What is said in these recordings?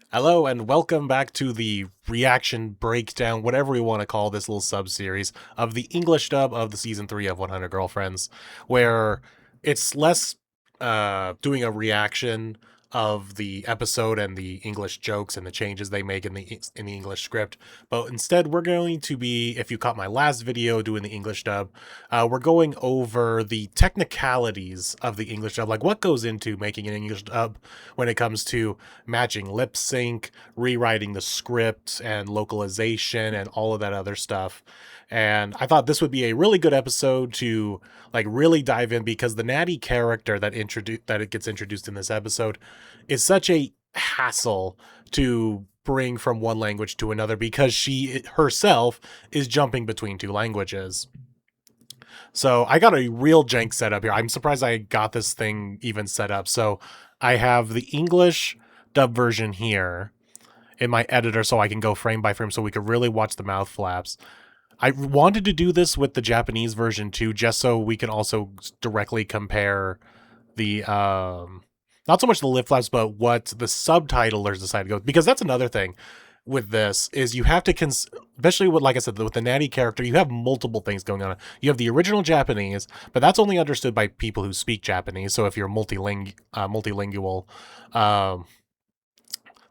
Hello and welcome back to the reaction breakdown, whatever we want to call this little sub-series of the English dub of the season 3 of 100 Girlfriends, where it's less doing a reaction of the episode and the English jokes and the changes they make in the English script, but instead we're going to be, if you caught my last video doing the English dub, we're going over the technicalities of the English dub, like what goes into making an English dub when it comes to matching lip sync, rewriting the script, and localization, and all of that other stuff. And I thought this would be a really good episode to really dive in, because the Natty character that it gets introduced in this episode is such a hassle to bring from one language to another, because she herself is jumping between two languages. So I got a real jank setup here. I'm surprised I got this thing even set up. So I have the English dub version here in my editor so I can go frame by frame so we could really watch the mouth flaps. I wanted to do this with the Japanese version too, just so we can also directly compare the not so much the lip flaps, but what the subtitlers decide to go, because that's another thing with this is you have to especially with, like I said, with the Natty character, you have multiple things going on. You have the original Japanese, but that's only understood by people who speak Japanese. So if you're multilingual,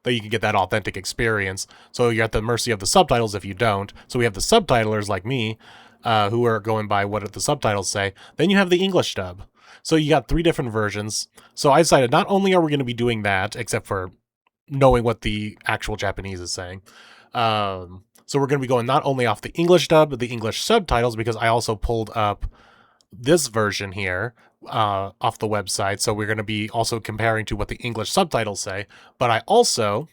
that you can get that authentic experience. So you're at the mercy of the subtitles if you don't. So we have the subtitlers like me, who are going by what the subtitles say. Then you have the English dub. So you got 3 different versions. So I decided not only are we going to be doing that, except for knowing what the actual Japanese is saying. So we're going to be going not only off the English dub, but the English subtitles, because I also pulled up this version here off the website. So we're going to be also comparing to what the English subtitles say. But I also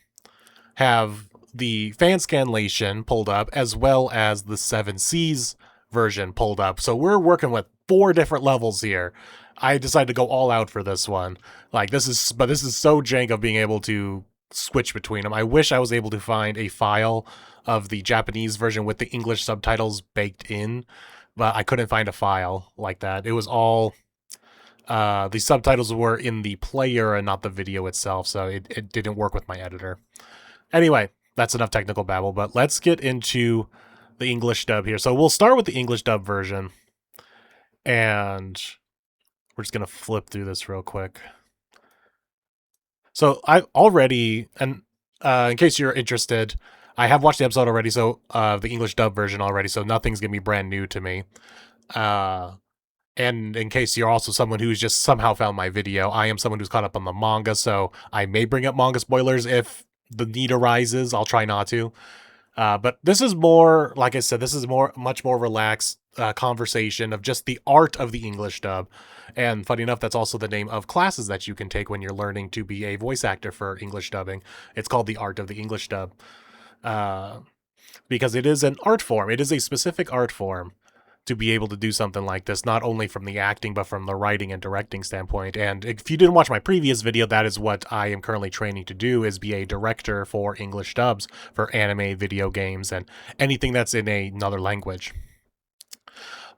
have the fan scanlation pulled up, as well as the 7Cs version pulled up. So we're working with 4 different levels here. I decided to go all out for this one. This is so jank of being able to switch between them. I wish I was able to find a file of the Japanese version with the English subtitles baked in, but I couldn't find a file like that. It was all the subtitles were in the player and not the video itself, so it didn't work with my editor. Anyway, that's enough technical babble, but let's get into the English dub here. So we'll start with the English dub version, and we're just going to flip through this real quick. So I already, and in case you're interested, I have watched the episode already, so the English dub version already, so nothing's going to be brand new to me. And in case you're also someone who's just somehow found my video, I am someone who's caught up on the manga, so I may bring up manga spoilers if the need arises. I'll try not to. But this is more, like I said, this is much more relaxed conversation of just the art of the English dub. And funny enough, that's also the name of classes that you can take when you're learning to be a voice actor for English dubbing. It's called the art of the English dub. Because it is an art form. It is a specific art form to be able to do something like this, not only from the acting, but from the writing and directing standpoint. And if you didn't watch my previous video, that is what I am currently training to do, is be a director for English dubs for anime, video games, and anything that's in another language.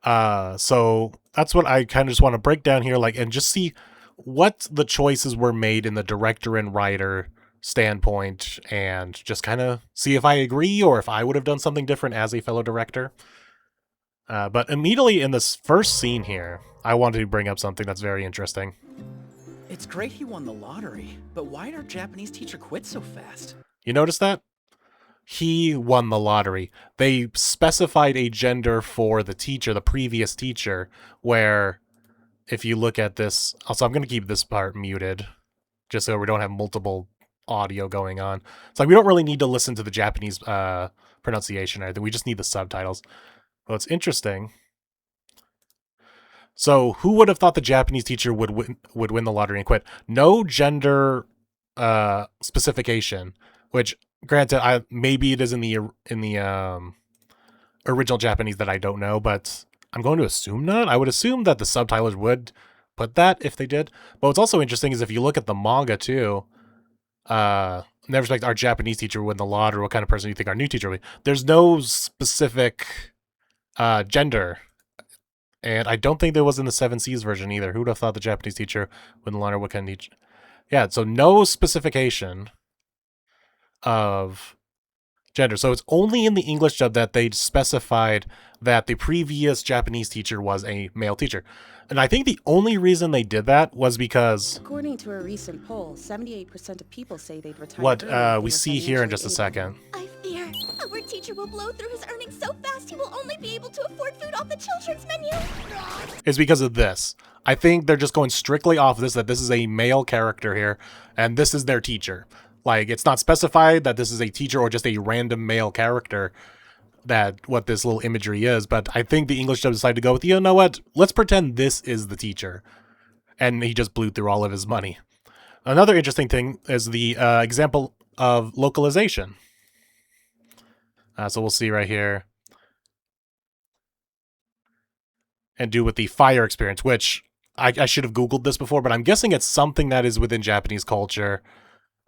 So that's what I kind of just want to break down here, and just see what the choices were made in the director and writer standpoint, and just kind of see if I agree or if I would have done something different as a fellow director. But immediately in this first scene here, I wanted to bring up something that's very interesting. It's great he won the lottery, but why did our Japanese teacher quit so fast? You notice that? He won the lottery. They specified a gender for the teacher, the previous teacher, where if you look at this, also I'm going to keep this part muted just so we don't have multiple audio going on. It's like we don't really need to listen to the Japanese pronunciation or anything. We just need the subtitles. Well, it's interesting. So, who would have thought the Japanese teacher would win the lottery and quit? No gender specification, which, granted, maybe it is in the original Japanese that I don't know, but I'm going to assume not. I would assume that the subtitlers would put that if they did. But what's also interesting is if you look at the manga too, never expect our Japanese teacher would win the lottery. What kind of person do you think our new teacher would be? There's no specific gender And I don't think there was in the Seven Seas version either. Who would have thought the Japanese teacher wouldn't learn what kind of teach? Yeah, so no specification of gender. So it's only in the English dub that they specified that the previous Japanese teacher was a male teacher. And I think the only reason they did that was because According to a recent poll, 78% of people say they'd retire. what early if they we were see here in financially just a able. second I fear our teacher will blow through his earnings so fast he will only be able to afford food off the children's menu. is because of this. I think they're just going strictly off this, that this is a male character here, and this is their teacher. Like, it's not specified that this is a teacher or just a random male character, that what this little imagery is, but I think the English dub decided to go with, you know what, let's pretend this is the teacher. And he just blew through all of his money. Another interesting thing is the example of localization. So we'll see right here. And do with the fire experience, which I should have Googled this before, but I'm guessing it's something that is within Japanese culture.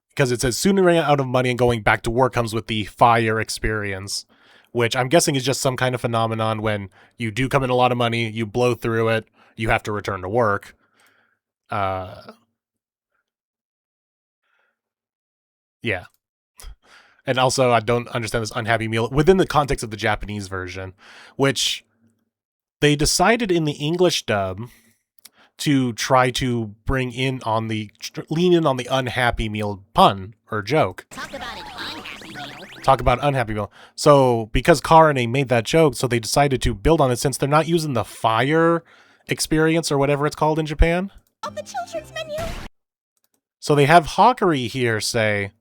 Because it says, soon running out of money and going back to work comes with the fire experience. Which I'm guessing is just some kind of phenomenon when you do come in a lot of money, you blow through it, you have to return to work. Yeah. And also, I don't understand this unhappy meal within the context of the Japanese version, which they decided in the English dub to try to lean in on the unhappy meal pun or joke. Talk about an unhappy meal. Talk about unhappy meal. So because Karane made that joke, so they decided to build on it since they're not using the fire experience or whatever it's called in Japan. Off the children's menu. So they have Hawkery here say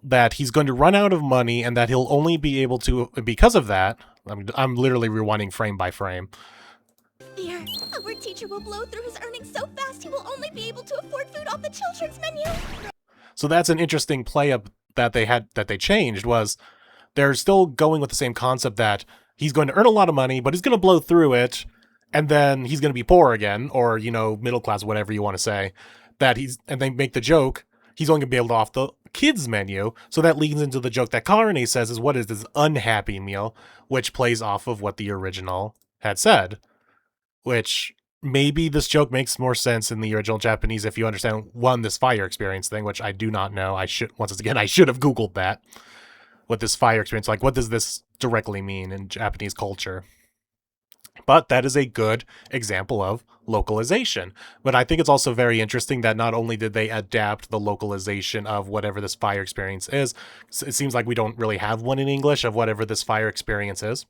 that he's going to run out of money and that he'll only be able to, because of that, I'm literally rewinding frame by frame. Fear our teacher will blow through his earnings so fast he will only be able to afford food off the children's menu. So that's an interesting play up that they changed, was they're still going with the same concept that he's going to earn a lot of money, but he's going to blow through it, and then he's going to be poor again, or, you know, middle class, whatever you want to say. And they make the joke, he's only going to be able to off the kids menu, so that leads into the joke that Karane says is, what is this unhappy meal, which plays off of what the original had said, which maybe this joke makes more sense in the original Japanese if you understand, one, this fire experience thing, which I do not know. I should have Googled that. What this fire experience, like, what does this directly mean in Japanese culture? But that is a good example of localization. But I think it's also very interesting that not only did they adapt the localization of whatever this fire experience is, it seems like we don't really have one in English of whatever this fire experience is.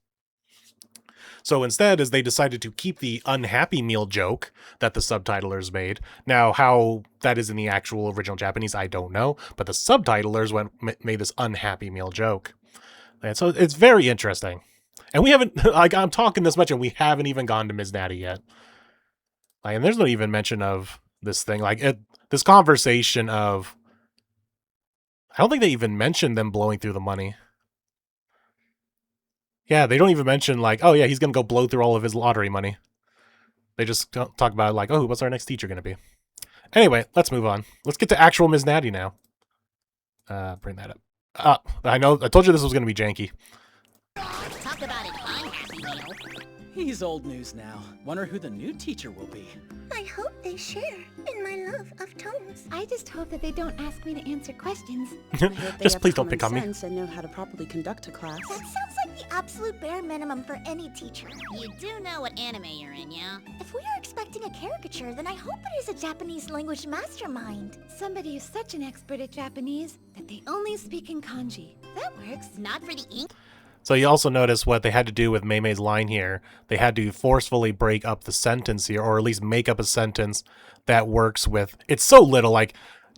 So instead, is they decided to keep the unhappy meal joke that the subtitlers made. Now, how that is in the actual original Japanese, I don't know. But the subtitlers made this unhappy meal joke. And so it's very interesting. And we haven't, like, I'm talking this much and we haven't even gone to Ms. Natty yet. Like, and there's no even mention of this thing. Like, this conversation of, I don't think they even mentioned them blowing through the money. Yeah, they don't even mention, like, oh yeah, he's going to go blow through all of his lottery money. They just talk about, like, oh, what's our next teacher going to be? Anyway, let's move on. Let's get to actual Ms. Natty now. Bring that up. I told you this was going to be janky. Talk about an unhappy meal. He's old news now. Wonder who the new teacher will be. I hope they share in my love of tones. I just hope that they don't ask me to answer questions. I hope they Just have please don't pick on common me. sense and know how to properly conduct a class. That sounds like the absolute bare minimum for any teacher. You do know what anime you're in, yeah? If we are expecting a caricature, then I hope it is a Japanese language mastermind. Somebody who's such an expert at Japanese that they only speak in kanji. That works. Not for the ink. So you also notice what they had to do with Mei's line here. They had to forcefully break up the sentence here, or at least make up a sentence that works with... It's so little, like,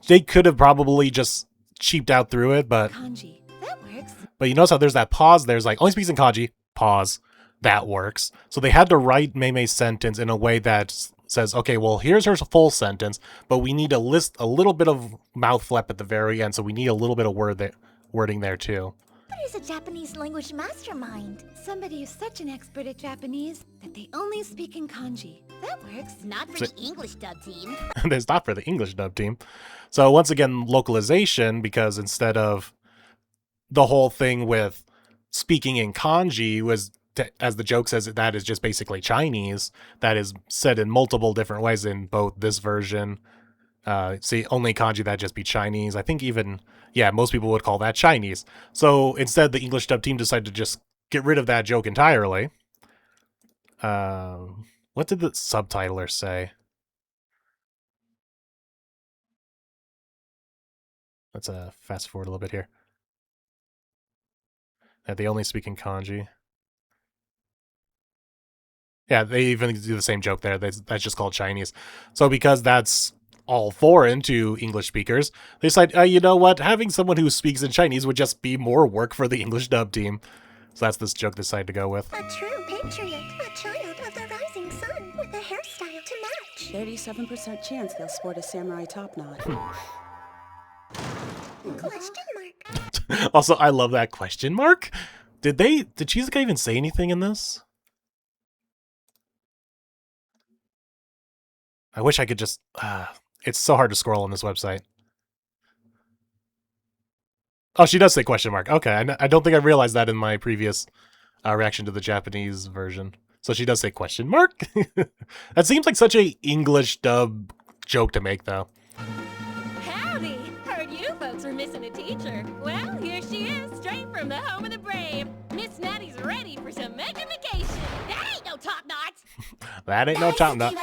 they could have probably just cheaped out through it, but... Kanji. That works. But you notice how there's that pause, there's like, only speaks in kanji, pause, that works. So they had to write Mei's sentence in a way that says, okay, well, here's her full sentence, but we need to list a little bit of mouth flap at the very end, so we need a little bit of wording there too. What is a Japanese language mastermind? Somebody who's such an expert at Japanese that they only speak in kanji. That works. Not for the English dub team. There's not for the English dub team. So once again, localization, because instead of the whole thing with speaking in kanji was as the joke says, that is just basically Chinese. That is said in multiple different ways in both this version. See, only kanji that just be Chinese. I think even, yeah, most people would call that Chinese. So instead, the English dub team decided to just get rid of that joke entirely. What did the subtitler say? Let's fast forward a little bit here. Yeah, they only speak in kanji. Yeah, they even do the same joke there. That's just called Chinese. So because that's all foreign to English speakers, they decide, you know what? Having someone who speaks in Chinese would just be more work for the English dub team. So that's this joke they decided to go with. A true patriot, a child of the rising sun, with a hairstyle to match. 37% chance they'll sport a samurai top knot. Question mark. Also, I love that question mark. Did Shizuka even say anything in this? I wish I could just... it's so hard to scroll on this website. Oh, she does say question mark. Okay, I don't think I realized that in my previous reaction to the Japanese version. So she does say question mark? That seems like such a English dub joke to make, though. Howdy! Heard you folks were missing a teacher. Well, here she is, straight from the home of the brave. Miss Natty's ready for some education. That ain't no top knot! That ain't no top knot.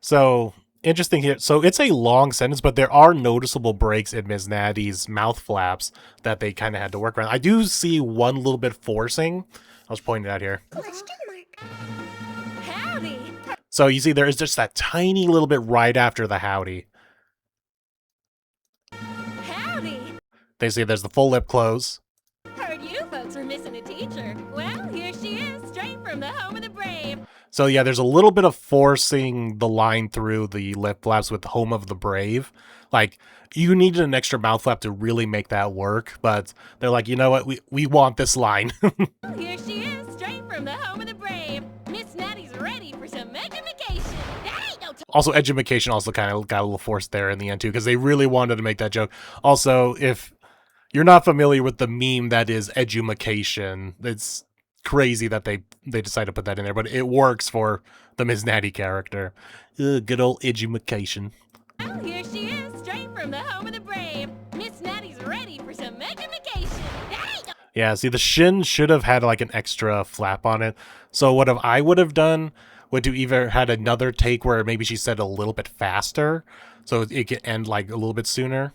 So, interesting here. So, it's a long sentence, but there are noticeable breaks in Ms. Natty's mouth flaps that they kind of had to work around. I do see one little bit forcing. I was pointing out here. Question mark. Howdy! So, you see there is just that tiny little bit right after the howdy. Howdy! They see there's the full lip close. Heard you folks were missing a teacher. Well, here she is, straight from the home of the brave. So yeah, there's a little bit of forcing the line through the lip flaps with Home of the Brave. Like, you needed an extra mouth flap to really make that work, but they're like, you know what, we want this line. Here she is, straight from the home of the brave. Miss Natty's ready for some education. That ain't no Also, education also kind of got a little forced there in the end too, because they really wanted to make that joke. Also, if you're not familiar with the meme that is edumacation, it's crazy that they decided to put that in there, but it works for the Ms. Natty character. Good old edumacation. Well, here she is, straight from the home of the brave. Miss Natty's ready for some education. That ain't no Yeah, see, the shin should have had like an extra flap on it. So what I would have done would to either had another take where maybe she said a little bit faster, so it could end like a little bit sooner.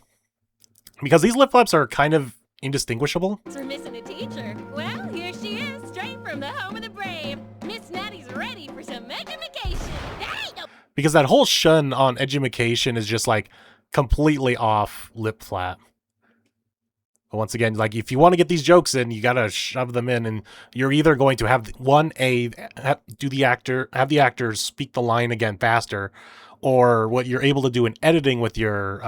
Because these lip flaps are kind of indistinguishable. we're missing a teacher. Well, here she is, straight from the home of the brave. Miss Natty's ready for some education. That ain't no Because that whole shun on edumacation is just like completely off lip flap. But once again, like if you want to get these jokes in, you gotta shove them in, and you're either going to have have the actors speak the line again faster, or what you're able to do in editing with your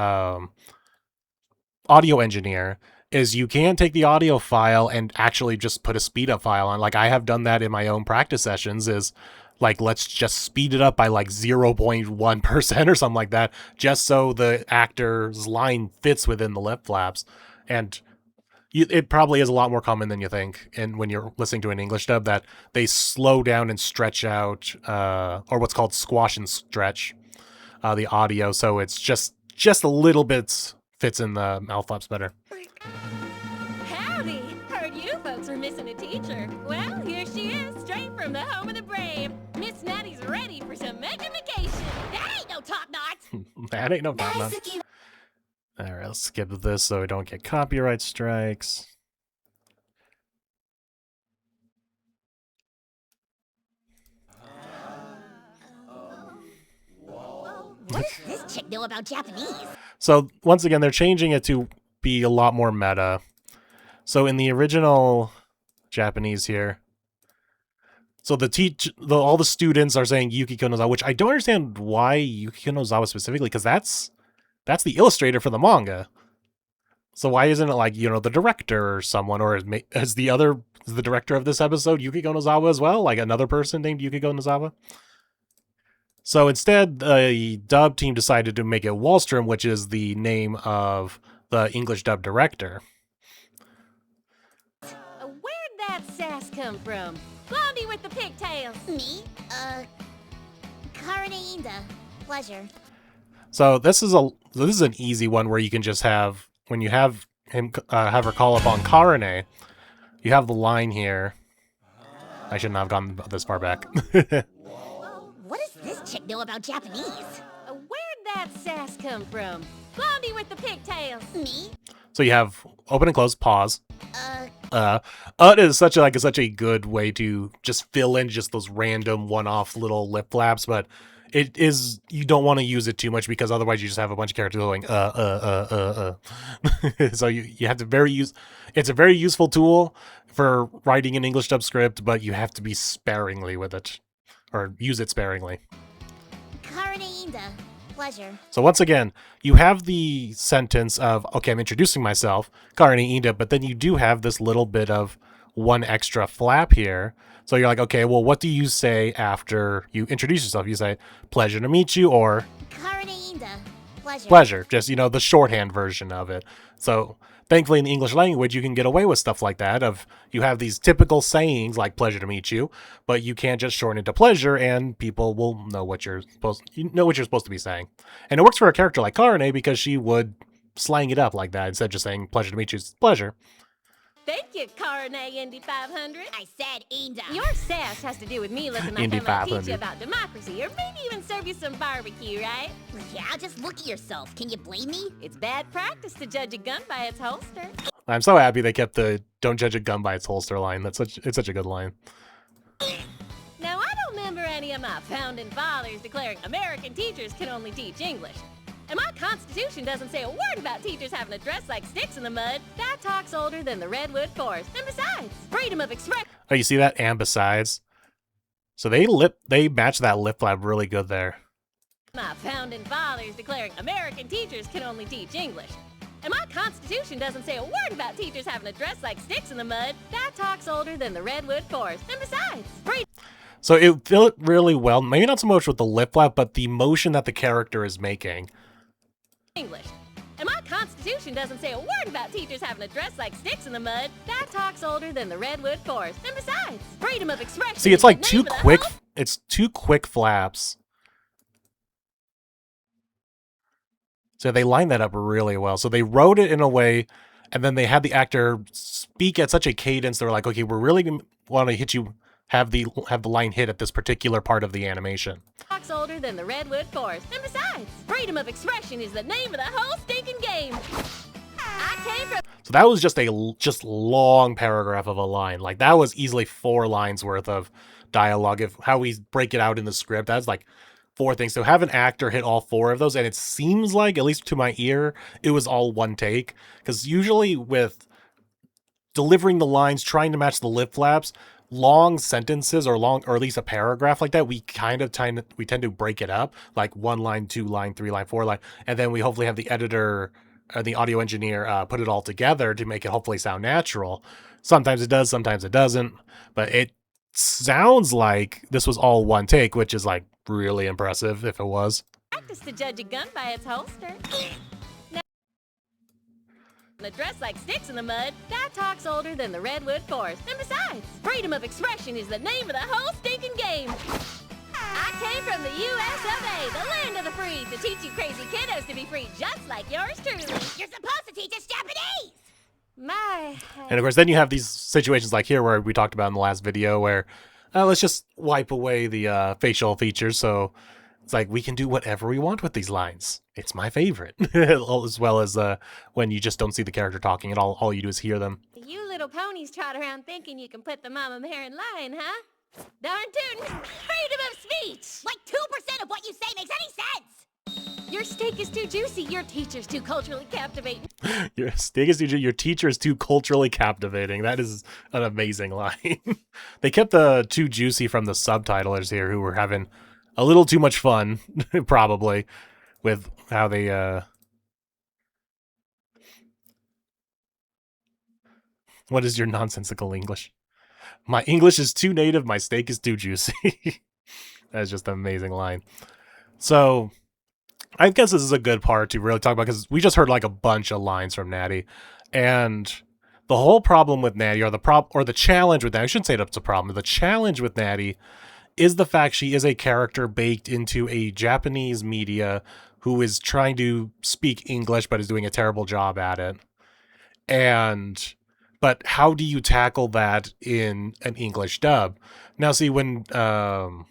audio engineer is you can take the audio file and actually just put a speed up file on. Like I have done that in my own practice sessions, is like, let's just speed it up by like 0.1% or something like that, just so the actor's line fits within the lip flaps. And it probably is a lot more common than you think. And when you're listening to an English dub, that they slow down and stretch out, or what's called squash and stretch the audio. So it's just a little bit fits in the mouth flaps better. howdy! Heard you folks were missing a teacher. Well, here she is, straight from the home of the brave. Miss Natty's ready for some education. That ain't no top knot. That ain't no top knot. Alright, let's skip this so we don't get copyright strikes. What does this chick know about Japanese? So once again, they're changing it to be a lot more meta. So in the original Japanese here, so all the students are saying Yukiko Nozawa, which I don't understand why Yukiko Nozawa specifically, because that's the illustrator for the manga. So why isn't it like, you know, the director or someone, or is the director of this episode Yukiko Nozawa as well, like another person named Yukiko Nozawa? So instead, the dub team decided to make it Wallstrom, which is the name of the English dub director. Where'd that sass come from? Blondie with the pigtails. Me? Karineinda. Pleasure. So this is an easy one where you can just have, when you have him have her call upon Karine, you have the line here. I shouldn't have gone this far back. What does this chick know about Japanese? Where'd that sass come from? Blondie with the pigtails. Me? So you have open and close, pause. Uh, Is such a good way to just fill in just those random one-off little lip flaps, but you don't want to use it too much because otherwise you just have a bunch of characters going So you have to it's a very useful tool for writing an English dub script, but you have to be sparingly with it, or use it sparingly. Karineinda. Pleasure. So once again, you have the sentence of, okay, I'm introducing myself, Karineinda, but then you do have this little bit of one extra flap here. So you're like, okay, well, what do you say after you introduce yourself? You say, pleasure to meet you, or Karineinda. Pleasure. pleasure, just, the shorthand version of it. So thankfully in the English language, you can get away with stuff like that, of you have these typical sayings like pleasure to meet you, but you can't just shorten it to pleasure and people will know what you're supposed to be saying. And it works for a character like Karine because she would slang it up like that instead of just saying pleasure to meet you, it's pleasure. Thank you, Carne Indy 500. I said Inda. Your sass has to do with me looking like Indy I might teach 500. you about democracy, or maybe even serve you some barbecue, right? Yeah, just look at yourself. Can you blame me? It's bad practice to judge a gun by its holster. I'm so happy they kept the "don't judge a gun by its holster" line. It's such a good line. Now, I don't remember any of my founding fathers declaring American teachers can only teach English. And my Constitution doesn't say a word about teachers having to dress like sticks in the mud. That talk's older than the redwood forest. And besides, freedom of expression. Oh, you see that? And besides, so they match that lip flap really good there. My founding fathers declaring American teachers can only teach English. And my Constitution doesn't say a word about teachers having to dress like sticks in the mud. That talk's older than the redwood forest. And besides, freedom. So it fit really well. Maybe not so much with the lip flap, but the motion that the character is making. English. And my Constitution doesn't say a word about teachers having to dress like sticks in the mud. That talk's older than the redwood forest. And besides, freedom of expression. See, it's is like the name of the quick. whole- It's two quick flaps. So they lined that up really well. So they wrote it in a way, and then they had the actor speak at such a cadence. They were like, okay, we're really gonna want to hit you, have the line hit at this particular part of the animation. Talk's older than the redwood forest. And besides, freedom of expression is the name of the whole stinking game. I came from So that was just a long paragraph of a line. Like that was easily 4 lines worth of dialogue. If how we break it out in the script, that's like 4 things. So have an actor hit all 4 of those, and it seems like, at least to my ear, it was all one take. Because usually with delivering the lines, trying to match the lip flaps, long sentences or at least a paragraph like that, we tend to break it up, like 1 line, 2 line, 3 line, 4 line, and then we hopefully have the editor or the audio engineer put it all together to make it hopefully sound natural. Sometimes it does, sometimes it doesn't, but it sounds like this was all one take, which is like really impressive if it was. practice to judge a gun by its holster. Now, to dress like sticks in the mud, that talk's older than the redwood forest. And besides, freedom of expression is the name of the whole stinking game. I came from the US of A, the land of the free, to teach you crazy kiddos to be free just like yours truly. You're supposed to teach us Japanese! My... And of course, then you have these situations like here where we talked about in the last video where let's just wipe away the facial features. So it's like we can do whatever we want with these lines. It's my favorite. As well as when you just don't see the character talking at all you do is hear them. You little ponies trot around thinking you can put the mama bear in line, huh? Darn tootin', freedom of speech! Like 2% of what you say makes any sense! Your steak is too juicy, your teacher's too culturally captivating. Your teacher is too culturally captivating. That is an amazing line. They kept the too juicy from the subtitlers here, who were having a little too much fun, probably, with how they What is your nonsensical English? My English is too native, my steak is too juicy. That's just an amazing line. So I guess this is a good part to really talk about, because we just heard like a bunch of lines from Natty, and The whole problem with Natty, or the challenge with Natty, I shouldn't say that's a problem. The challenge with Natty is the fact she is a character baked into a Japanese media who is trying to speak English but is doing a terrible job at it. But how do you tackle that in an English dub? Now, see, when the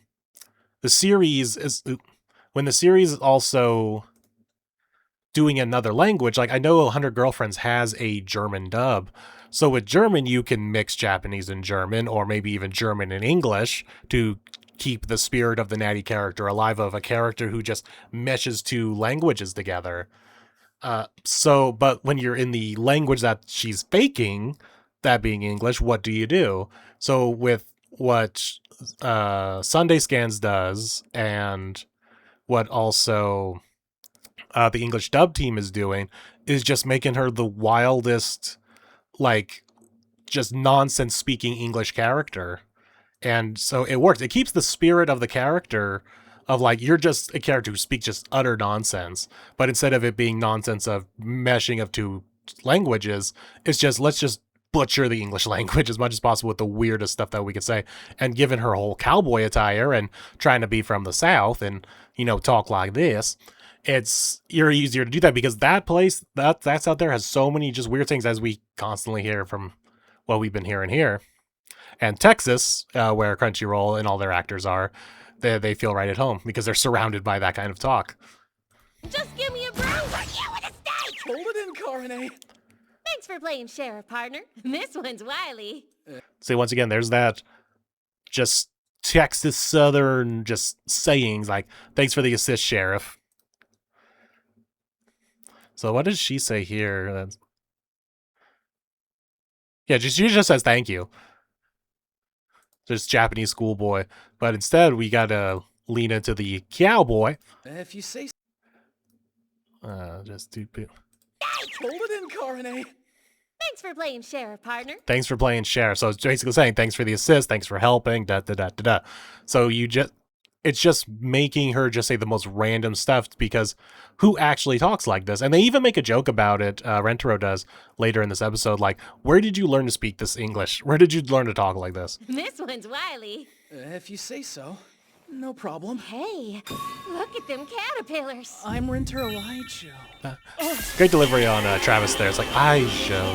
series is also doing another language, like I know 100 Girlfriends has a German dub. So with German, you can mix Japanese and German, or maybe even German and English to keep the spirit of the Natty character alive, of a character who just meshes two languages together. But when you're in the language that she's faking, that being English, what do you do? So with what Sunday Scans does, and what also the English dub team is doing, is just making her the wildest, like, just nonsense speaking English character. And so it works. It keeps the spirit of the character of, like, you're just a character who speaks just utter nonsense. But instead of it being nonsense of meshing of two languages, it's just, let's just butcher the English language as much as possible with the weirdest stuff that we could say. And given her whole cowboy attire and trying to be from the South and, talk like this, you're easier to do that, because that place that's out there has so many just weird things, as we constantly hear from what we've been hearing here. And Texas, where Crunchyroll and all their actors are, they feel right at home because they're surrounded by that kind of talk. Just give me a break. You with a steak. Hold it in, Karine. Thanks for playing sheriff, partner. This one's wily. See, once again, there's that just Texas Southern just sayings like, thanks for the assist, sheriff. So what does she say here? Yeah, she just says thank you. Just Japanese schoolboy. But instead, we gotta lean into the cowboy. If you say Just do. hold it in, Karine. Thanks for playing sheriff, partner. Thanks for playing sheriff. So it's basically saying thanks for the assist, thanks for helping, da da da da da. So it's just making her just say the most random stuff, because who actually talks like this? And they even make a joke about it. Rentaro does later in this episode, like, where did you learn to speak this English? Where did you learn to talk like this? This one's wily. If you say so. No problem. Hey, look at them caterpillars. I'm Rentaro Aijo. Great delivery on Travis there. It's like, I show.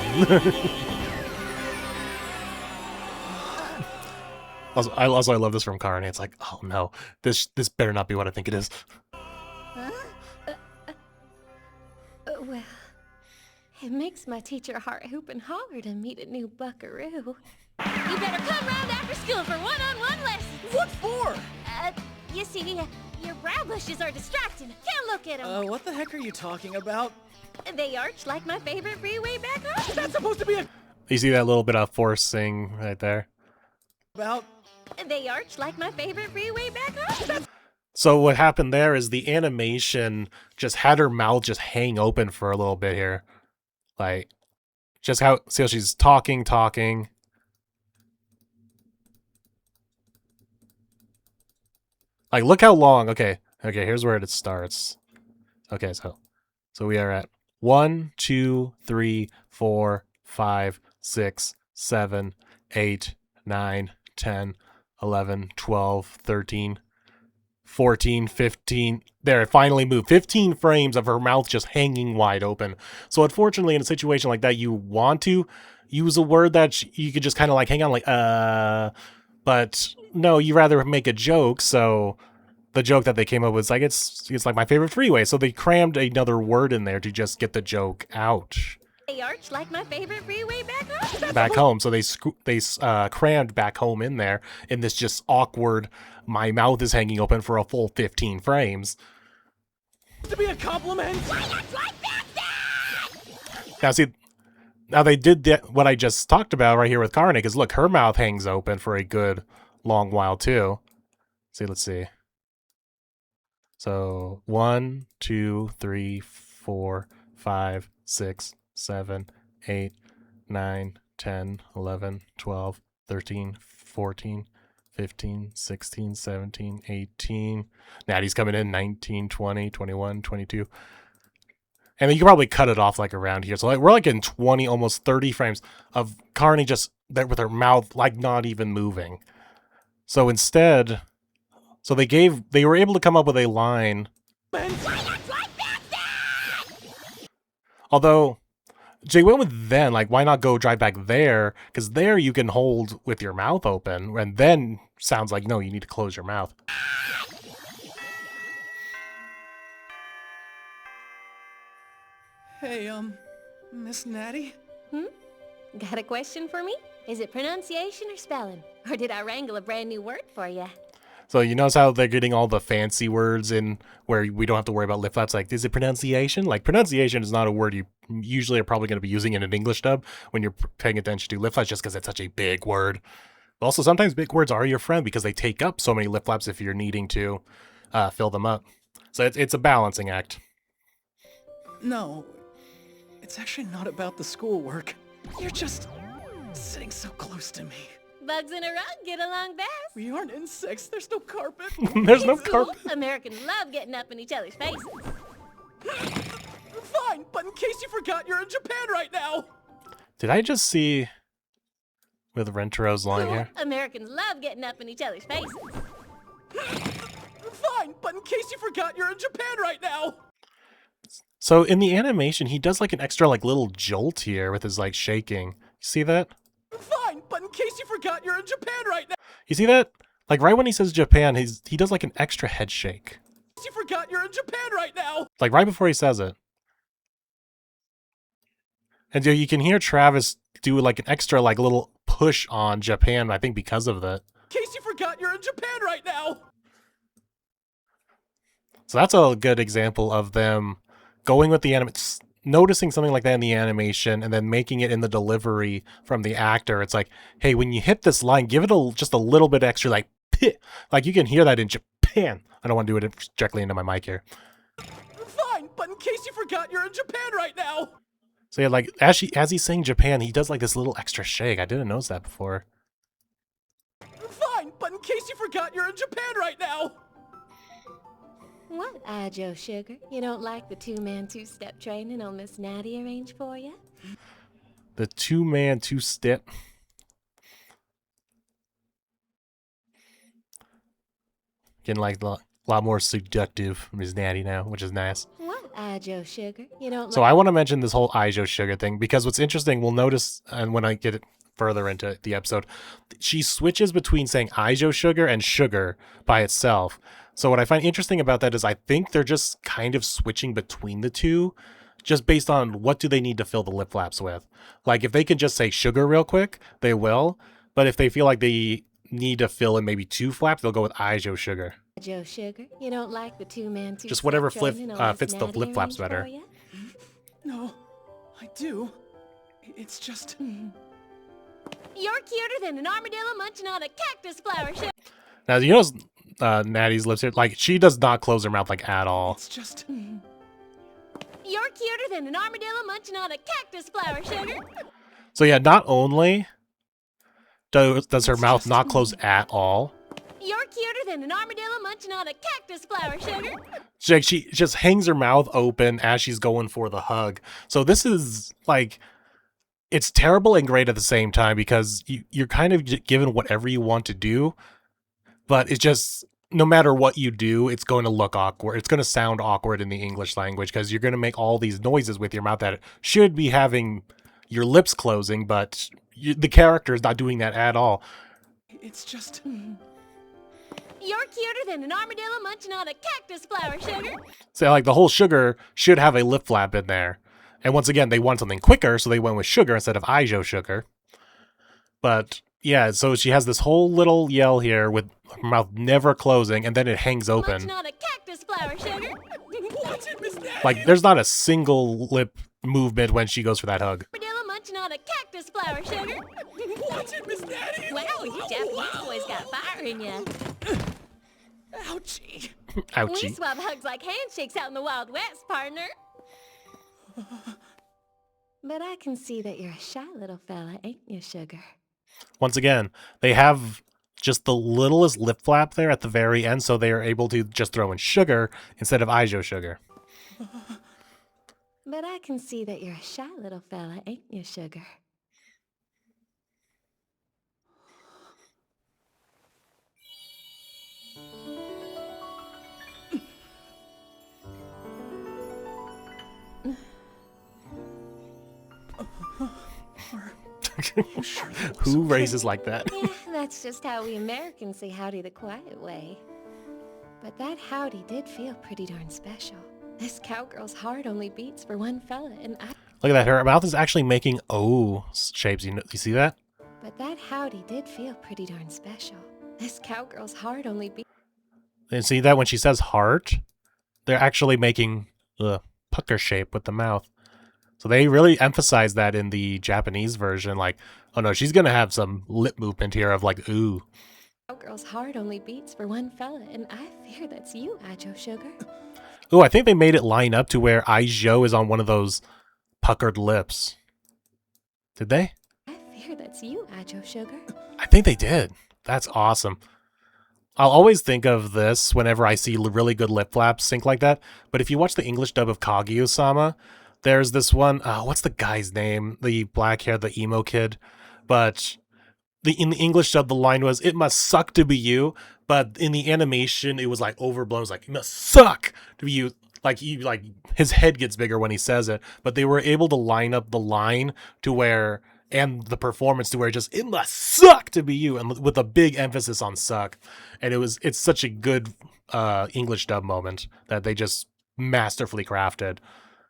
I love this from Karine. It's like, oh no, this better not be what I think it is. Well, it makes my teacher heart hoop and holler to meet a new buckaroo. You better come round after school for one-on-one lessons. What for? You see, your brow bushes are distracting. Can't look at them. What the heck are you talking about? They arch like my favorite freeway back home. That's supposed to be You see that little bit of forcing right there? about. They arch like my favorite freeway back home. So what happened there is the animation just had her mouth just hang open for a little bit here. Like, see how she's talking. Like, look how long. Okay, here's where it starts. Okay, so we are at 1, 2, 3, 4, 5, 6, 7, 8, 9, 10, 11, 12, 13, 14, 15. There, it finally moved. 15 frames of her mouth just hanging wide open. So unfortunately, in a situation like that, you want to use a word that you could just kind of like hang on, like, but no, you rather make a joke. So the joke that they came up with is like, it's like my favorite freeway. So they crammed another word in there to just get the joke out. They arch like my favorite freeway back home. Back home. So they crammed back home in there in this just awkward, my mouth is hanging open for a full 15 frames. To be a compliment. Now they did what I just talked about right here with Karine, because look, her mouth hangs open for a good long while too. Let's see. So 1, 2, 3, 4, 5, 6, 7, 8, 9, 10, 11, 12, 13, 14, 15, 16, 17, 18. Natty's coming in 19, 20, 21, 22. And then you can probably cut it off like around here. So like we're like in 20, almost 30 frames of Carney just there with her mouth like not even moving. So instead, so they were able to come up with a line. Although Jay went with then, like why not go drive back there? Because there you can hold with your mouth open, and then sounds like no, you need to close your mouth. Hey, Miss Natty? Got a question for me? Is it pronunciation or spelling? Or did I wrangle a brand new word for you? So you notice how they're getting all the fancy words in where we don't have to worry about lip flaps. Like, is it pronunciation? Like, pronunciation is not a word you usually are probably going to be using in an English dub when you're paying attention to lip flaps, just because it's such a big word. But also, sometimes big words are your friend because they take up so many lip flaps if you're needing to fill them up. So it's a balancing act. No, it's actually not about the schoolwork. You're just sitting so close to me. Bugs in a rug get along best. We aren't insects. There's no carpet. There's no It's cool. carpet. Americans love getting up in each other's faces. Fine, but in case you forgot, you're in Japan right now. Did I just see with Rentero's line here? Americans love getting up in each other's faces. Fine, but in case you forgot, you're in Japan right now. So in the animation, he does like an extra like little jolt here with his like shaking. You see that? Fine, but in case you forgot, you're in Japan right now. You see that? Like right when he says Japan, he does like an extra head shake. You forgot you're in Japan right now. Like right before he says it. And you can hear Travis do like an extra like little push on Japan, I think because of that. In case you forgot you're in Japan right now. So that's a good example of them going with the noticing something like that in the animation and then making it in the delivery from the actor. It's like, hey, when you hit this line, give it just a little bit extra, like, pih. Like you can hear that in Japan. I don't want to do it directly into my mic here. Fine, but in case you forgot you're in Japan right now. So yeah, like as he's saying Japan, he does like this little extra shake. I didn't notice that before. Fine, but in case you forgot you're in Japan right now. What, Joe Sugar? You don't like the two-man, two-step training old Miss Natty arranged for you? The two-man, two-step. Getting like a lot more seductive Miss Natty now, which is nice. What, Joe Sugar? You don't So I want to mention this whole Ijo Sugar thing because what's interesting, we'll notice, and when I get it further into the episode, she switches between saying Ijo Sugar and sugar by itself. So what I find interesting about that is I think they're just kind of switching between the two just based on what do they need to fill the lip flaps with. Like if they can just say sugar real quick, they will. But if they feel like they need to fill in maybe two flaps, they'll go with Ijo Sugar. Joe Sugar? You don't like the two-man, two-step Just whatever training old Miss fits the Natty lip flaps arranged better. for you? No, I do. It's just... You're cuter than an armadillo munching on a cactus flower, Sugar. Now, you notice Natty's lips here? Like, she does not close her mouth, like, at all. It's just... You're cuter than an armadillo munching on a cactus flower, Sugar. So, yeah, not only does her mouth not close at all, You're cuter than an armadillo munching on a cactus flower, Sugar. she just hangs her mouth open as she's going for the hug. So this is, like, it's terrible and great at the same time because you're kind of given whatever you want to do, but it's just, no matter what you do, it's going to look awkward. It's going to sound awkward in the English language because you're going to make all these noises with your mouth that should be having your lips closing, but the character is not doing that at all. It's just... You're cuter than an armadillo munching on a cactus flower, Sugar. So, like, the whole sugar should have a lip flap in there. And once again, they want something quicker, so they went with sugar instead of Ijo Sugar. But, yeah, so she has this whole little yell here with her mouth never closing, and then it hangs open. Munching on a cactus flower, Sugar. Watch it, Miss Natty! Like, there's not a single lip movement when she goes for that hug. Armadillo munching on a cactus flower, Sugar. Watch it, Miss Natty! Wow, you Japanese boys got fire in ya. Ouchie. We Ouchie. swap hugs like handshakes out in the Wild West, partner. But I can see that you're a shy little fella, ain't you, Sugar? Once again, they have just the littlest lip flap there at the very end, so they are able to just throw in sugar instead of Ijo Sugar. But I can see that you're a shy little fella, ain't you, sugar? Who raises like that? Yeah, that's just how we Americans say howdy the quiet way. But that howdy did feel pretty darn special. This cowgirl's heart only beats for one fella, and I... Look at that. Her mouth is actually making O shapes. You see that? But that howdy did feel pretty darn special. This cowgirl's heart only beats... And see that when she says heart, they're actually making the pucker shape with the mouth. So they really emphasize that in the Japanese version. Like, oh no, she's going to have some lip movement here of like, ooh. Cowgirl's heart only beats for one fella, and I fear that's you, Ajo Sugar. Ooh, I think they made it line up to where Aijo is on one of those puckered lips. Did they? I fear that's you, Ajo Sugar. I think they did. That's awesome. I'll always think of this whenever I see really good lip flaps sync like that. But if you watch the English dub of Kaguya-sama, there's this one, what's the guy's name? The black hair, the emo kid. But in the English dub, the line was, "It must suck to be you." But in the animation, it was like overblown. It was like, "It must suck to be you." Like his head gets bigger when he says it. But they were able to line up the line to where, and the performance to where it must suck to be you, and with a big emphasis on suck. And it's such a good English dub moment that they just masterfully crafted.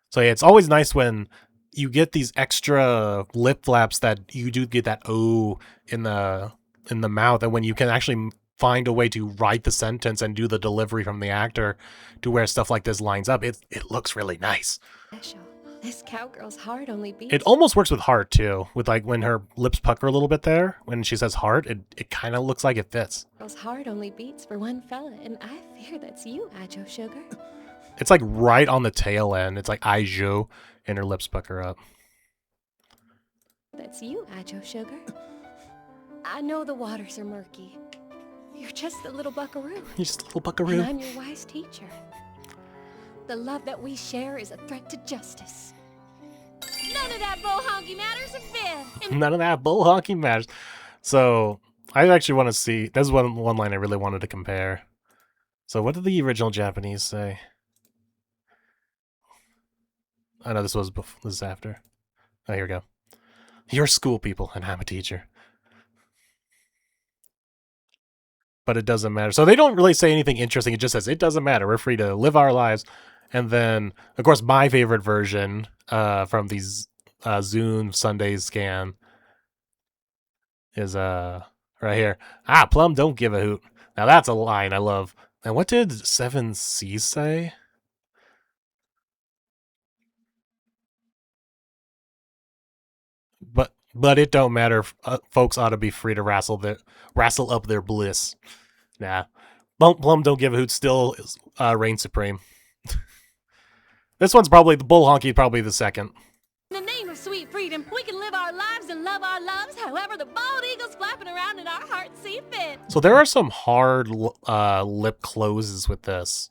So yeah, it's always nice when you get these extra lip flaps that you do get that O in the mouth, and when you can actually find a way to write the sentence and do the delivery from the actor to where stuff like this lines up, it looks really nice. Special. This cowgirl's heart only beats... It almost works with heart too, with like when her lips pucker a little bit there, when she says heart, it kind of looks like it fits. Girl's heart only beats for one fella, and I fear that's you, Ajo Sugar. It's like right on the tail end. It's like Aijo, and her lips pucker up. That's you, Ajo Sugar. I know the waters are murky. You're just a little buckaroo. You're just a little And buckaroo. I'm your wise teacher. The love that we share is a threat to justice. None of that bull honky matters a bit. None of that bull honky matters. So I actually want to see. That's one line I really wanted to compare. So what did the original Japanese say? I know this was before, this is after. Oh, here we go. You're school people, and I'm a teacher. But it doesn't matter. So they don't really say anything interesting. It just says, it doesn't matter. We're free to live our lives. And then, of course, my favorite version from these Zune Sundays scan is right here. Ah, Plum don't give a hoot. Now that's a line I love. And what did 7C say? But it don't matter. Folks ought to be free to wrestle up their bliss. Nah. Plum don't give a hoot still reigns supreme. This one's probably, the bull honky probably the second. In the name of sweet freedom, we can live our lives and love our loves, however the bald eagle's flapping around in our hearts see fit. So there are some hard lip closes with this,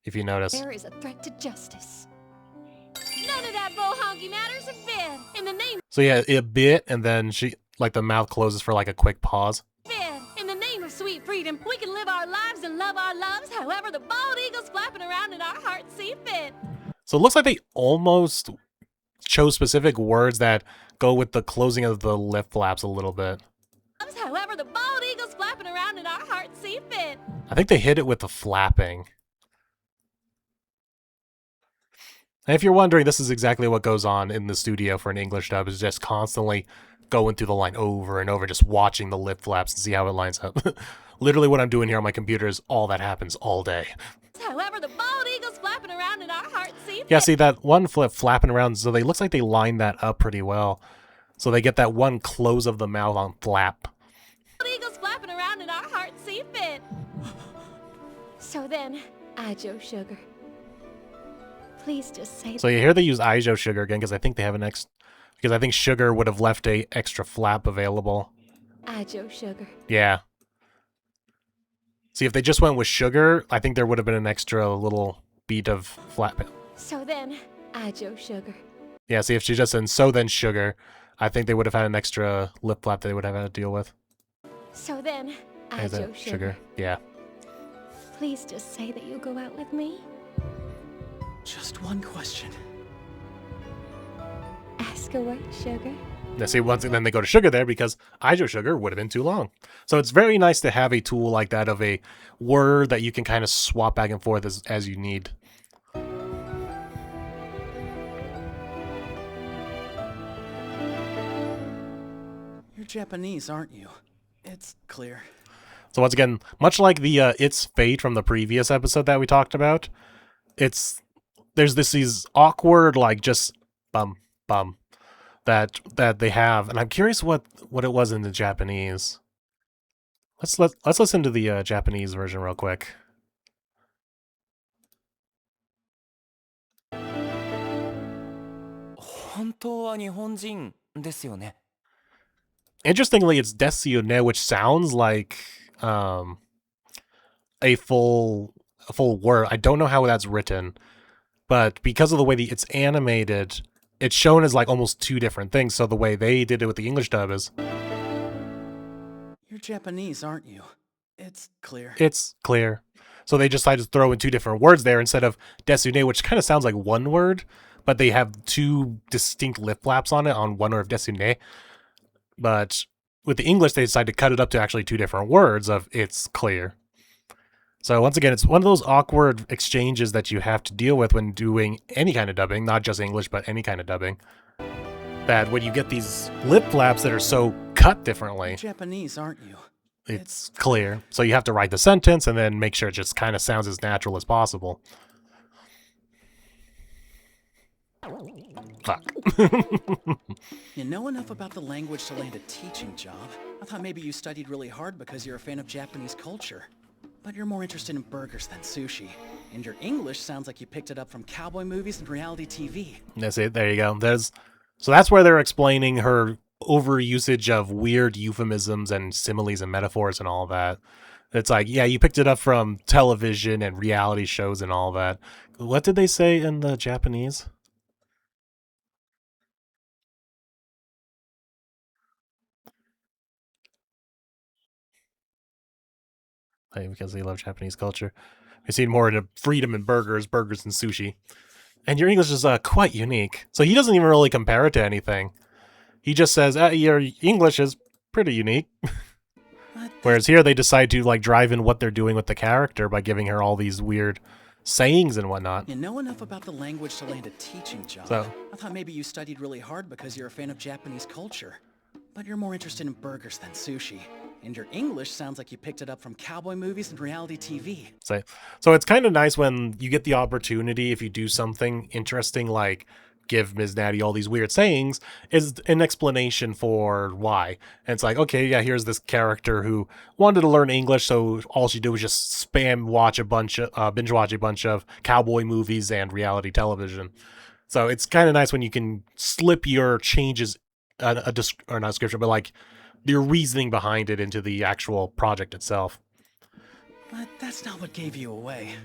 if you notice. There is a threat to justice. None of that bull honky matters a bit. In the name So yeah, a bit, and then she, like the mouth closes for like a quick pause. in the name of sweet freedom, we can live our lives and love our loves, however the bald eagle's flapping around in our hearts see fit. So it looks like they almost chose specific words that go with the closing of the lip flaps a little bit. However the bald eagle's flapping around in our hearts see fit. I think they hit it with the flapping. And if you're wondering, this is exactly what goes on in the studio for an English dub, is just constantly going through the line over and over, just watching the lip flaps and see how it lines up. Literally what I'm doing here on my computer is all that happens all day. However the bald eagle's flapping around in our hearts see fit. Yeah, see that one flip flapping around, so they looks like they line that up pretty well. So they get that one close of the mouth on flap. Bald eagle's flapping around in our hearts see fit. So then, Ajo Sugar, please just say... So you hear they use Aijo Sugar again, because I think they have because I think Sugar would have left a extra flap available. Ajo Sugar. Yeah. See, if they just went with Sugar, I think there would have been an extra little beat of flap. So then, Ajo sugar. Yeah, see, if she just said so then sugar, I think they would have had an extra lip flap they would have had to deal with. So then, Is Ajo it sugar. Yeah. Please just say that you'll go out with me. Just one question. Ask away, sugar. Now, see, once then they go to sugar there because Ijo sugar would have been too long. So it's very nice to have a tool like that of a word that you can kind of swap back and forth as you need. You're Japanese, aren't you? It's clear. So once again, much like the It's Fate from the previous episode that we talked about, there's these awkward like just bum that they have, and I'm curious what it was in the Japanese. Let's listen to the Japanese version real quick. 本当は日本人ですよね。 Interestingly, it's desu ne, which sounds like a full word. I don't know how that's written, but because of the way it's animated, it's shown as like almost two different things. So the way they did it with the English dub is You're Japanese, aren't you? It's clear. it's clear. So they decided to throw in two different words there instead of desune, which kind of sounds like one word, but they have two distinct lip flaps on it on one word of desune. But with the English, they decided to cut it up to actually two different words of it's clear. So once again, it's one of those awkward exchanges that you have to deal with when doing any kind of dubbing, not just English, but any kind of dubbing. That when you get these lip flaps that are so cut differently, You're Japanese, aren't you? it's clear. So you have to write the sentence and then make sure it just kind of sounds as natural as possible. Fuck. You know enough about the language to land a teaching job. I thought maybe you studied really hard because you're a fan of Japanese culture. But you're more interested in burgers than sushi. And your English sounds like you picked it up from cowboy movies and reality TV. That's it. There you go. So that's where they're explaining her overusage of weird euphemisms and similes and metaphors and all that. It's like, yeah, you picked it up from television and reality shows and all that. What did they say in the Japanese? Because they love Japanese culture. We've seen more into freedom and burgers and sushi. And your English is quite unique. So he doesn't even really compare it to anything. He just says, your English is pretty unique. Whereas here they decide to like drive in what they're doing with the character by giving her all these weird sayings and whatnot. You know enough about the language to land a teaching job. So- I thought maybe you studied really hard because you're a fan of Japanese culture. But you're more interested in burgers than sushi. And your English sounds like you picked it up from cowboy movies and reality TV. So it's kind of nice when you get the opportunity, if you do something interesting like give Ms. Natty all these weird sayings, is an explanation for why. And it's like, okay, yeah, here's this character who wanted to learn English, so all she did was just binge watch a bunch of cowboy movies and reality television. So it's kind of nice when you can slip your changes, or not description, but like your reasoning behind it into the actual project itself. But that's not what gave you away.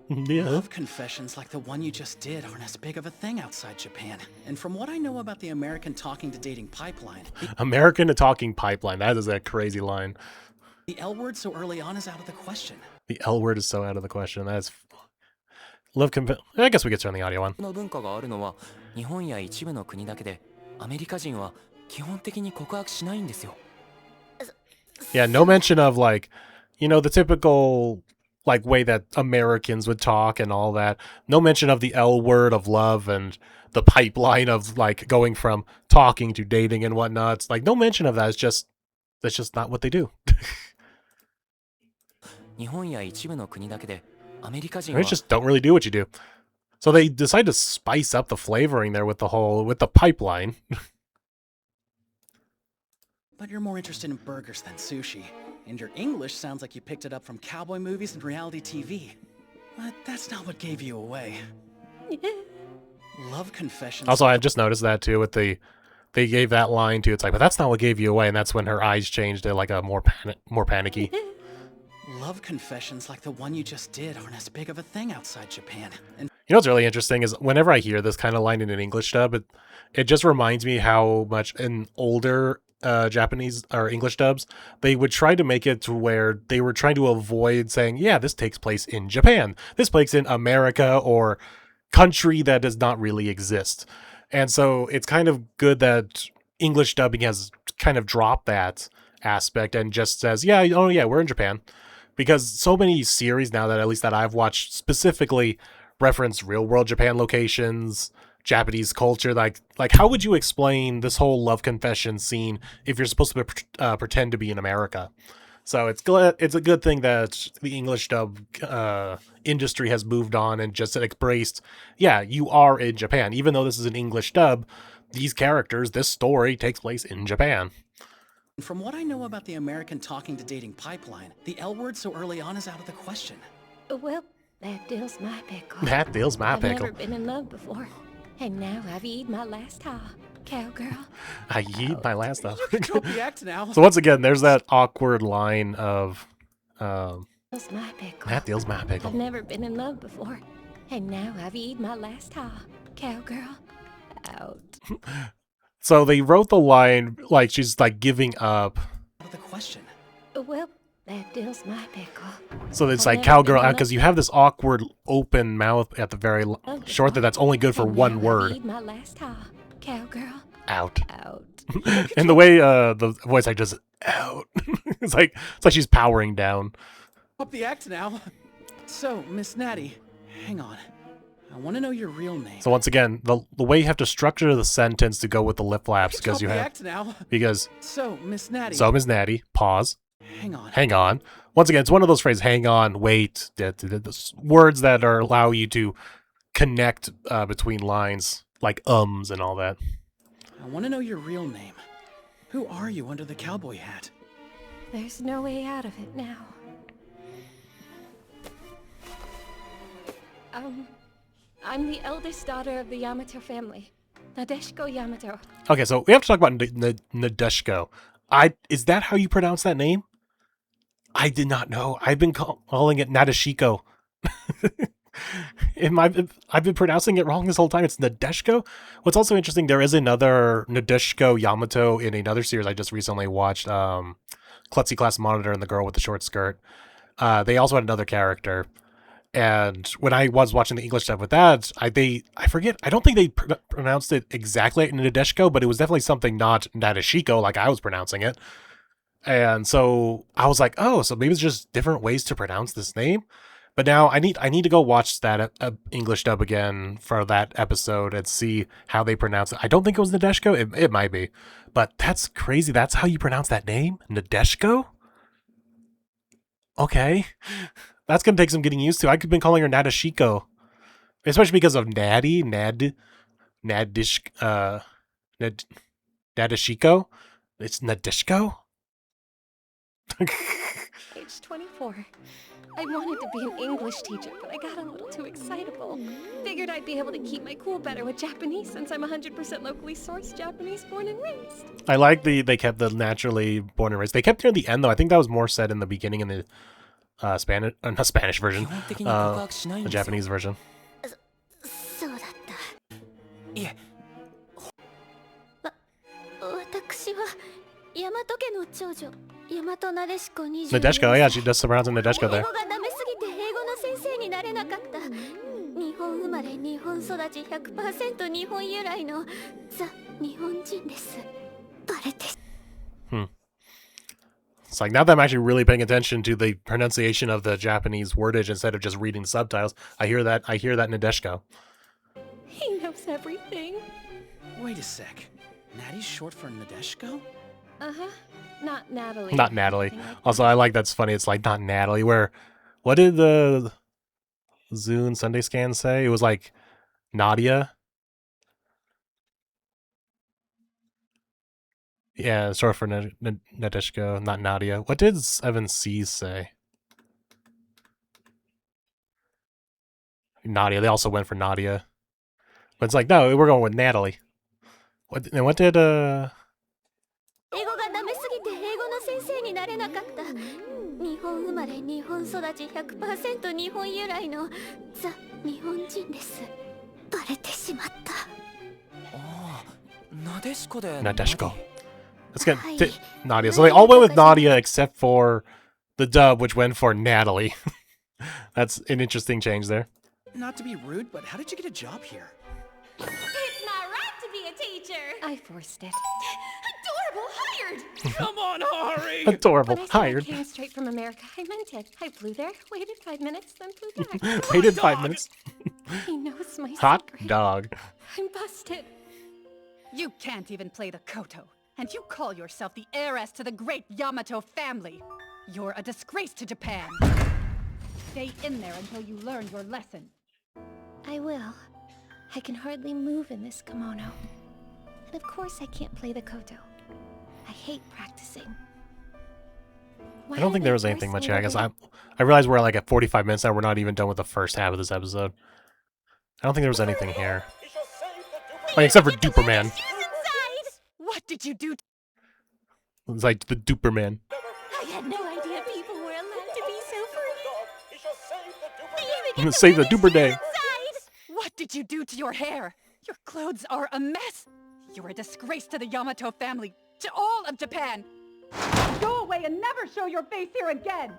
Yeah. Love confessions like the one you just did aren't as big of a thing outside Japan. And from what I know about the American talking to dating pipeline, American to talking pipeline. That is a crazy line. the L word so early on is out of the question. The L word is so out of the question. That's I guess we could turn the audio on. の文化があるのは日本や一部の国だけで、アメリカ人は基本的に告白しないんですよ。 Yeah, no mention of like, the typical like way that Americans would talk and all that. No mention of the L word of love and the pipeline of like going from talking to dating and whatnot. It's like no mention of that. That's just not what they do. 日本や一部の国だけで、アメリカ人 They は just don't really do what you do. So they decide to spice up the flavoring there with the pipeline. But you're more interested in burgers than sushi. And your English sounds like you picked it up from cowboy movies and reality TV. But that's not what gave you away. Love confessions. Also, I just noticed that too with they gave that line too. It's like, but that's not what gave you away, and that's when her eyes changed to like a more panicky. Love confessions like the one you just did aren't as big of a thing outside Japan. And You know what's really interesting is whenever I hear this kind of line in an English dub, it just reminds me how much in older Japanese or English dubs, they would try to make it to where they were trying to avoid saying, yeah, this takes place in Japan. This takes in America or country that does not really exist. And so it's kind of good that English dubbing has kind of dropped that aspect and just says, yeah, oh yeah, we're in Japan. Because so many series now that at least that I've watched specifically reference real world Japan locations, Japanese culture. Like how would you explain this whole love confession scene if you're supposed to pretend to be in America? So it's a good thing that the English dub industry has moved on and just embraced, yeah, you are in Japan. Even though this is an English dub, these characters, this story takes place in Japan. From what I know about the American talking to dating pipeline, the L word so early on is out of the question. Well, that deals my pickle. That deals my I've pickle. never been in love before. And now I've eaten my last cowgirl. I eat my last stuff. Drop the act now. So once again, there's that awkward line of, Deals my pickle. that deals my I've pickle. never been in love before. And now I've eaten my last cowgirl. Out. So they wrote the line like she's like giving up. Out of the question. Well, that deals my pickle. So it's I've like never cowgirl been in because you have this awkward open mouth at the very short that's only good for And one now word. I've eaten my last cowgirl. Out. Out. And the way the voice actor does out. it's like she's powering down. Up the act now. So, Miss Natty, hang on. I want to know your real name. So once again, the way you have to structure the sentence to go with the lip flaps because Drop you the have act now. because So, Miss Natty. so Ms. Natty, pause, Hang on. hang on. Once again, it's one of those phrases, hang on, wait, words that allow you to connect between lines, like ums and all that. I want to know your real name. Who are you under the cowboy hat? There's no way out of it now. I'm the eldest daughter of the Yamato family. Nadeshiko Yamato. Okay, so we have to talk about Nadeshiko. Is that how you pronounce that name? I did not know. I've been calling it Nadeshiko. I've been pronouncing it wrong this whole time. It's Nadeshiko. What's also interesting, there is another Nadeshiko Yamato in another series I just recently watched, Klutzy Class Monitor and the Girl with the Short Skirt. They also had another character. And when I was watching the English stuff with that, I forget, I don't think they pronounced it exactly like Nadeshiko, but it was definitely something not Nadeshiko like I was pronouncing it. And so I was like, oh, so maybe it's just different ways to pronounce this name. But now I need to go watch that English dub again for that episode and see how they pronounce it. I don't think it was Nadeshiko. It might be. But that's crazy. That's how you pronounce that name? Nadeshiko? Okay. That's going to take some getting used to. I've been calling her Nadeshiko. Especially because of Natty, Nadeshiko. It's Nadeshiko? Age 24. I wanted to be an English teacher, but I got a little too excitable. Figured I'd be able to keep my cool better with Japanese since I'm 100% locally sourced Japanese born and raised. I like they kept the naturally born and raised. They kept near the end though. I think that was more said in the beginning in the not Spanish version, the Japanese version. そうだったいえ私は大和家の長女大和なでしこ20 Nadeshiko, yeah, she does pronounce Nadeshiko 英 there. 語がダメすぎて英語の先生になれなかった日本生まれ日本育ち 100% 日本由来のザ・日本人ですバレて It's like now that I'm actually really paying attention to the pronunciation of the Japanese wordage instead of just reading subtitles, I hear that Nadeshiko. He knows everything. Wait a sec. Natty's short for Nadeshiko? Uh-huh. Not Natalie. Not Natalie. Anything like Also, I like that's funny. It's like not Natalie. Where, what did the Zune Sunday Scan say? It was like Nadia. Yeah, short for Nadeshiko, not Nadia. What did 7C say? Nadia. They also went for Nadia. But it's like, no, we're going with Natalie. What did英語がダメすぎて英語の先生になれなかった日本生まれ日本育ち 100% 日本由来のザ・日本本人です。バレてしまった。ああ、なでしこで Nadeshko. Let's get Nadia. So they all went with Nadia except for the dub, which went for Natalie. That's an interesting change there. Not to be rude, but how did you get a job here? It's my right to be a teacher. I forced it. Adorable, hired. Come on, hurry! Adorable. When I said I Hired. came straight from America, I meant it. I flew there, waited 5 minutes, then flew back. Waited 5 minutes. He knows my Hot secret. dog. I'm busted. You can't even play the koto, and you call yourself the heiress to the great Yamato family. You're a disgrace to Japan. Stay in there until you learn your lesson. I will. I can hardly move in this kimono. And of course I can't play the koto. I hate practicing. Why I don't are think they there was anything forcing much me here. to I realize we're like at 45 minutes now. We're not even done with the first half of this episode. I don't think there was anything here. Oh, except for Duperman. What did you do? It's like the Duperman. I had no idea people were allowed to be so free. I'm gonna save the Duper Day. What did you do to your hair? Your clothes are a mess. You're a disgrace to the Yamato family, to all of Japan. Go away and never show your face here again.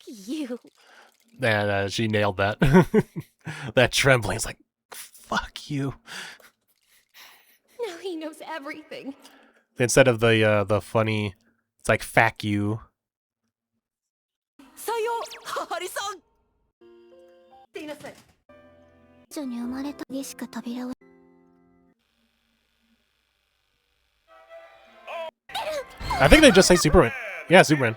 You. And she nailed that. That trembling is like, fuck you. Now he knows everything. Instead of the funny, it's like, fuck you. Sayo, Hahari-san. 女に生まれたでしか扉を I think they just say Superman. Yeah, Superman.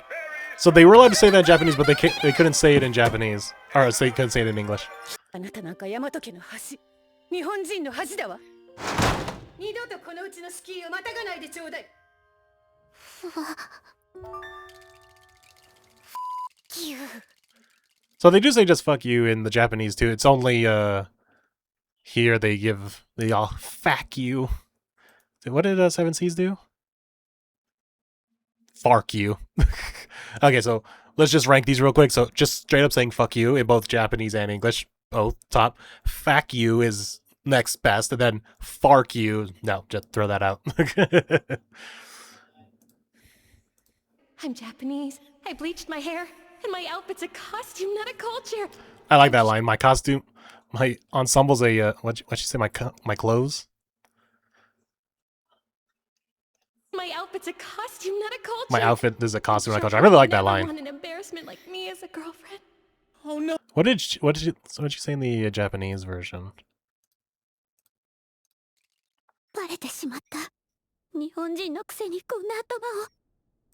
So they were allowed to say that in Japanese, but they couldn't say it in Japanese. Or they couldn't say it in English. あなたなんか大和家の恥。日本人の恥だわ。二度とこのうちの敷居をまたがないでちょうだい。You. So they do say just fuck you in the Japanese too. It's only here they give the all fuck you. What did Seven Seas do? Fark you. Okay, so let's just rank these real quick. So just straight up saying fuck you in both Japanese and English, both top. Fuck you is next best, and then fark you. No, just throw that out. I'm Japanese. I bleached my hair, and my outfit's a costume, not a culture. I like that line. My costume, my ensemble's a what'd you say? My clothes. My outfit's a costume, not a culture. My outfit is a costume, not a culture. I really like that Never line. want an embarrassment like me as a girlfriend. Oh no. What did you say in the Japanese version? バレてしまった。日本人のくせにこんな頭を、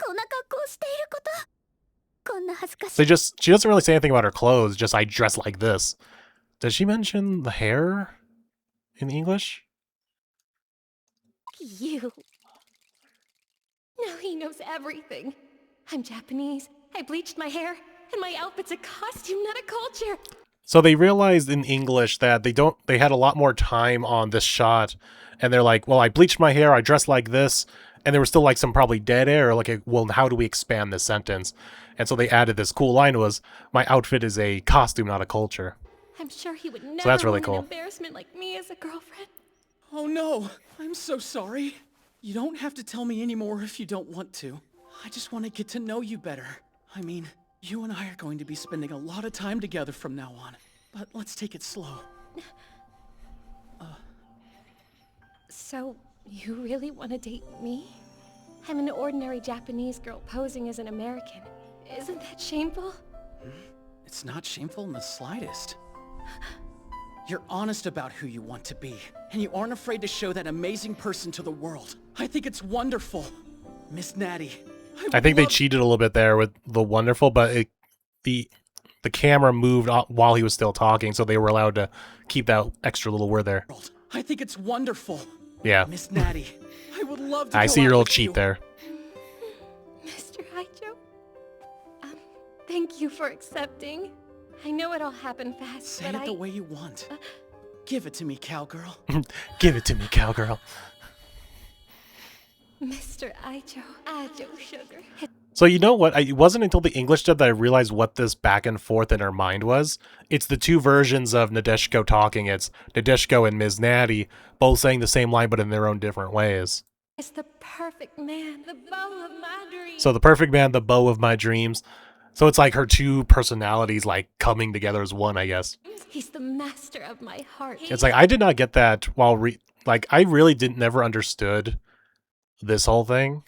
こんな格好をしていること、こんな恥ずかしい。 She doesn't really say anything about her clothes. Just I dress like this. Does she mention the hair in English? You. Now he knows everything. I'm Japanese. I bleached my hair, and my outfit's a costume, not a culture. So they realized in English that they had a lot more time on this shot, and they're like, well, I bleached my hair, I dressed like this, and there was still like some probably dead air, like, well, how do we expand this sentence? And so they added this cool line was, my outfit is a costume, not a culture. I'm sure he would never So that's really want cool. an embarrassment like me as a girlfriend. Oh no. I'm so sorry. You don't have to tell me anymore if you don't want to. I just want to get to know you better. I mean, you and I are going to be spending a lot of time together from now on. But let's take it slow. So, you really want to date me? I'm an ordinary Japanese girl posing as an American. Isn't that shameful? It's not shameful in the slightest. You're honest about who you want to be, and you aren't afraid to show that amazing person to the world. I think it's wonderful. Miss Natty. I think they cheated a little bit there with the wonderful, but the camera moved while he was still talking, so they were allowed to keep that extra little word there. I think it's wonderful. Yeah. Miss Natty, I would love to I go see your out little with cheat you. there. Mr. Haicho? Thank you for accepting. I know it'll happen fast, Say but it the way you want. Give it to me, cowgirl. Give it to me, cowgirl. Mr. Aicho, Aicho Sugar. So you know what? It wasn't until the English dub that I realized what this back and forth in her mind was. It's the two versions of Nadeshiko talking. It's Nadeshiko and Ms. Natty both saying the same line but in their own different ways. Is the perfect man, the beau of my dreams. So the perfect man, the beau of my dreams. So it's like her two personalities like coming together as one, I guess. He's the master of my heart. It's like I did not get that while I really never understood this whole thing.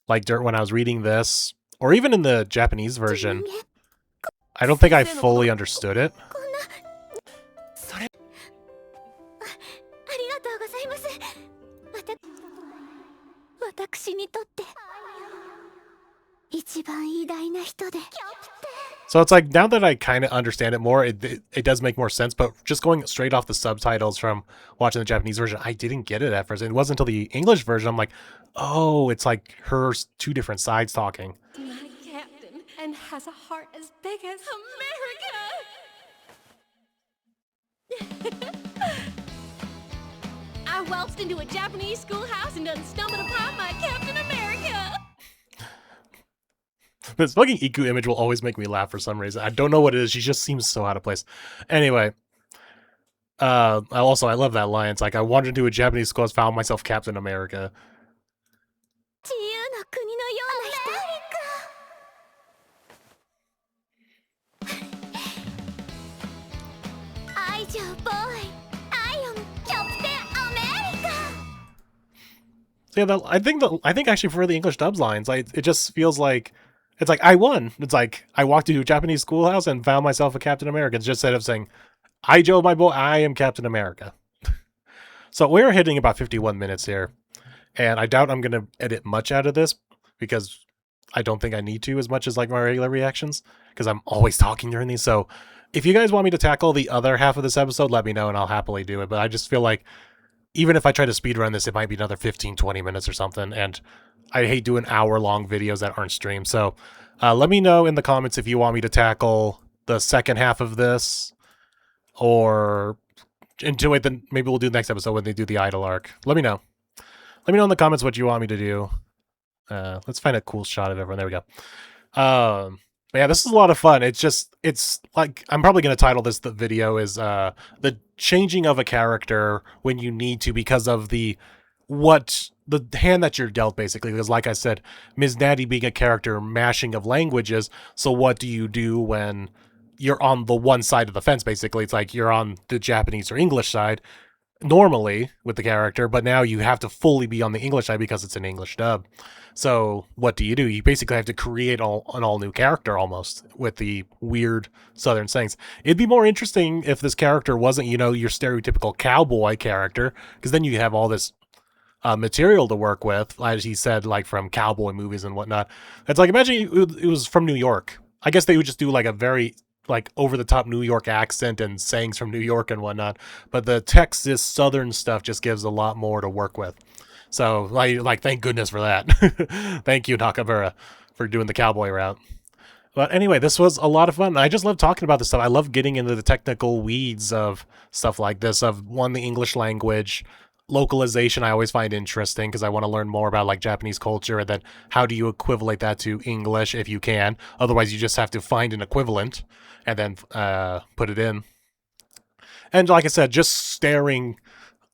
Like when I was reading this, or even in the Japanese version, I don't think I fully understood it. ありがとうございます。私にとって一番偉大な人で。 So it's like now that I kind of understand it more, it does make more sense. But just going straight off the subtitles from watching the Japanese version, I didn't get it at first. It wasn't until the English version I'm like, oh, it's like her two different sides talking. My captain, and has a heart as big as America. I waltzed into a Japanese schoolhouse and done stumbled upon my Captain America. This fucking Iku image will always make me laugh for some reason. I don't know what it is. She just seems so out of place. Anyway, I love that line. It's like I wandered into a Japanese school, found myself Captain America. 自由の国のような人。愛情ボーイ、I am Captain America. Yeah, I think actually for the English dubs lines, like it just feels like it's like I won. It's like I walked into a Japanese schoolhouse and found myself a Captain America. It's just instead of saying, "I Joe, my boy, I am Captain America." So we're hitting about 51 minutes here, and I doubt I'm gonna edit much out of this because I don't think I need to as much as like my regular reactions because I'm always talking during these. So if you guys want me to tackle the other half of this episode, let me know and I'll happily do it. But I just feel like even if I try to speedrun this, it might be another 15, 20 minutes or something. And I hate doing hour-long videos that aren't streamed. So let me know in the comments if you want me to tackle the second half of this or into it. Then maybe we'll do the next episode when they do the idol arc. Let me know. Let me know in the comments what you want me to do. Let's find a cool shot of everyone. There we go. But yeah, this is a lot of fun. It's like, I'm probably going to title this, the video is the changing of a character when you need to because of the hand that you're dealt, basically. Because like I said, Ms. Natty being a character mashing of languages, so what do you do when you're on the one side of the fence, basically? It's like you're on the Japanese or English side normally with the character, but now you have to fully be on the English side because it's an English dub. So what do? You basically have to create an all new character almost with the weird southern sayings. It'd be more interesting if this character wasn't, your stereotypical cowboy character, because then you have all this material to work with, as he said, like from cowboy movies and whatnot. It's like, imagine it was from New York. I guess they would just do like a very like over the top New York accent and sayings from New York and whatnot. But the Texas southern stuff just gives a lot more to work with. So like thank goodness for that. Thank you, Nakamura, for doing the cowboy route. But anyway, this was a lot of fun. I just love talking about this stuff. I love getting into the technical weeds of stuff like this, of the English language. Localization I always find interesting because I want to learn more about like Japanese culture, and then how do you equivalent that to English if you can. Otherwise you just have to find an equivalent and then put it in. And like I said, just staring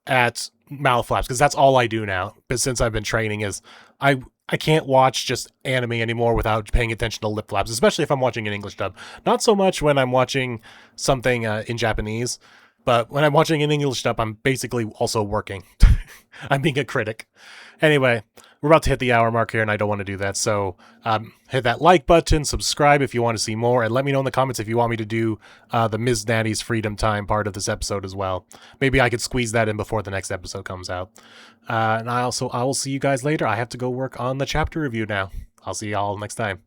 at mouth flaps, because that's all I do now. But since I've been training, is I can't watch just anime anymore without paying attention to lip flaps, especially if I'm watching an English dub. Not so much when I'm watching something in Japanese, but when I'm watching an English dub, I'm basically also working. I'm being a critic. Anyway, we're about to hit the hour mark here, and I don't want to do that. So hit that like button, subscribe if you want to see more, and let me know in the comments if you want me to do the Ms. Natty's Freedom Time part of this episode as well. Maybe I could squeeze that in before the next episode comes out. And I will see you guys later. I have to go work on the chapter review now. I'll see y'all next time.